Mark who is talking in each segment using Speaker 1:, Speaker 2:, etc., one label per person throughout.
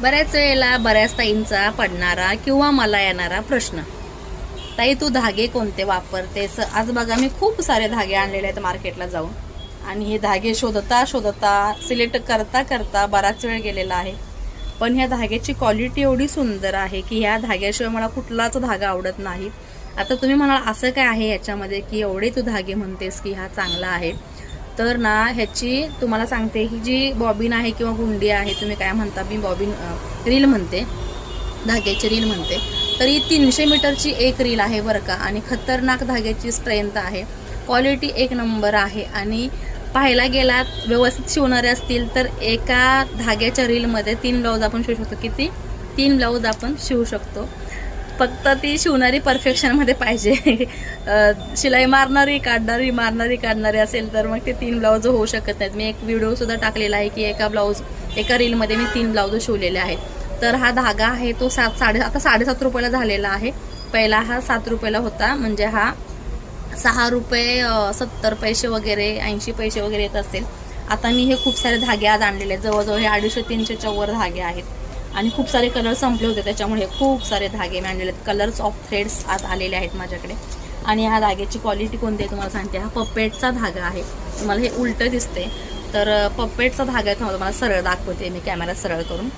Speaker 1: बऱ्याच वेळेला बऱ्याच ताईंचा पडणारा किंवा मला येणारा प्रश्न, ताई तू धागे कोणते वापरतेस? आज बघा मी खूप सारे धागे आणलेले आहेत मार्केटला जाऊन, आणि हे धागे शोधता शोधता सिलेक्ट करता करता बराच वेळ गेलेला आहे. पण ह्या धाग्याची क्वालिटी एवढी सुंदर आहे की ह्या धाग्याशिवाय मला कुठलाच धागा आवडत नाही. आता तुम्ही म्हणाल असं काय आहे याच्यामध्ये की एवढे तू धागे म्हणतेस की हा चांगला आहे? तर ना ह्याची तुम्हाला सांगते, ही जी बॉबिन आहे किंवा गुंडी आहे, तुम्ही काय म्हणता, मी बॉबिन रील म्हणते, धाग्याची रील म्हणते. तर ही 300 मीटरची एक रील आहे बरं का, आणि खतरनाक धाग्याची स्ट्रेंथ आहे, क्वालिटी एक नंबर आहे. आणि पाहायला गेलात व्यवस्थित शिवणारे असतील तर एका धाग्याच्या रीलमध्ये 3 ब्लाऊज आपण शिवू शकतो. किती? 3 ब्लाऊज आपण शिवू शकतो. फक्त ती शिवणारी परफेक्शनमध्ये पाहिजे. शिलाई मारणारी काढणारी असेल तर मग ते 3 ब्लाऊज होऊ शकत नाहीत. मी एक व्हिडिओसुद्धा टाकलेला आहे की एका रीलमध्ये मी 3 ब्लाऊज शिवलेले आहेत. तर हा धागा आहे तो आता 7.5 रुपयाला झालेला आहे. पहिला हा 7 रुपयाला होता, म्हणजे हा 6 रुपये 70 पैसे वगैरे 80 पैसे वगैरे येत असेल. आता मी हे खूप सारे धागे आज आणलेले आहेत, जवळजवळ हे 250-300च्या वर धागे आहेत. आणि खूप सारे कलर संपले होते, त्याच्यामुळे खूप सारे धागे मी आणलेले आहेत. कलर्स ऑफ थ्रेड्स आज आलेले आहेत माझ्याकडे. आणि ह्या धाग्याची क्वालिटी कोणती आहे तुम्हाला सांगते. हा पपेटचा धागा आहे. तुम्हाला हे उलटं दिसते, तर पपेटचा धागा आहे. तुम्हाला सरळ दाखवते मी कॅमेरा सरळ करून.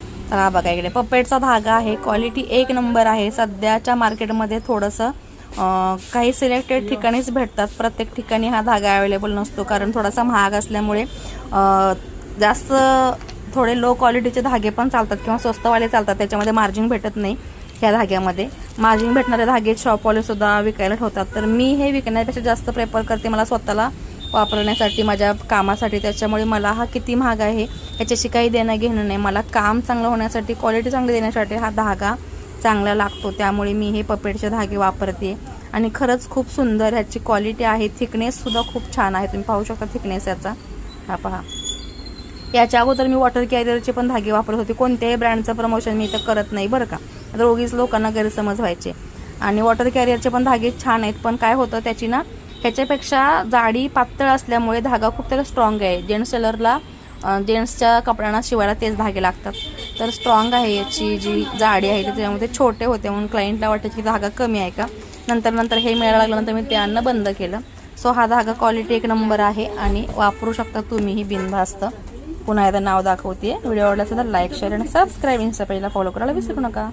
Speaker 1: तर हा बघा इकडे पपेटचा धागा आहे. क्वालिटी एक नंबर आहे. सध्याच्या मार्केटमध्ये थोडंसं काही सिलेक्टेड ठिकाणीच भेटतात, प्रत्येक ठिकाणी हा धागा अवेलेबल नसतो, कारण थोडासा महाग असल्यामुळे जास्त थोडे लो क्वालिटीचे धागे पण चालतात किंवा स्वस्तवाले चालतात, त्याच्यामध्ये मार्जिन भेटत नाही. ह्या धाग्यामध्ये मार्जिन भेटणारे धागे शॉपवालेसुद्धा विकायला ठेवतात. तर मी हे विकण्यापेक्षा जास्त प्रेफर करते मला स्वतःला वापरण्यासाठी, माझ्या कामासाठी. त्याच्यामुळे मला हा किती महाग आहे ह्याच्याशी काही देणं घेणं नाही. मला काम चांगलं होण्यासाठी, क्वालिटी चांगली देण्यासाठी हा धागा चांगला लागतो. त्यामुळे मी हे पपेटचे धागे वापरते आणि खरंच खूप सुंदर ह्याची क्वालिटी आहे. थिकनेससुद्धा खूप छान आहे, तुम्ही पाहू शकता थिकनेस याचा. हा पहा. याच्या अगोदर मी वॉटर कॅरियरचे पण धागे वापरत होते. कोणत्याही ब्रँडचं प्रमोशन मी इथं करत नाही बरं का, आता उगीच लोकांना गैरसमज व्हायचे. आणि वॉटर कॅरियरचे पण धागे छान आहेत, पण काय होतं त्याची ना ह्याच्यापेक्षा जाडी पातळ असल्यामुळे धागा खूप त्याला स्ट्रॉंग आहे. जेंट्सच्या कपड्यांना शिवायला तेच धागे लागतात, तर स्ट्रॉंग आहे. याची जी जाडी आहे त्याच्यामध्ये छोटे होते म्हणून क्लायंटला वाटायचे की धागा कमी आहे का. नंतर हे मिळायला लागल्यानंतर मी ते आणणं बंद केलं. सो हा धागा क्वालिटी एक नंबर आहे आणि वापरू शकता तुम्हीही बिनधास्त. पुन्हा एकदा नाव दाखवते. व्हिडिओ आवडला असेल तर लाईक, शेअर आणि सबस्क्राईब, इन्स्टा पेजला फॉलो करायला विसरू नका.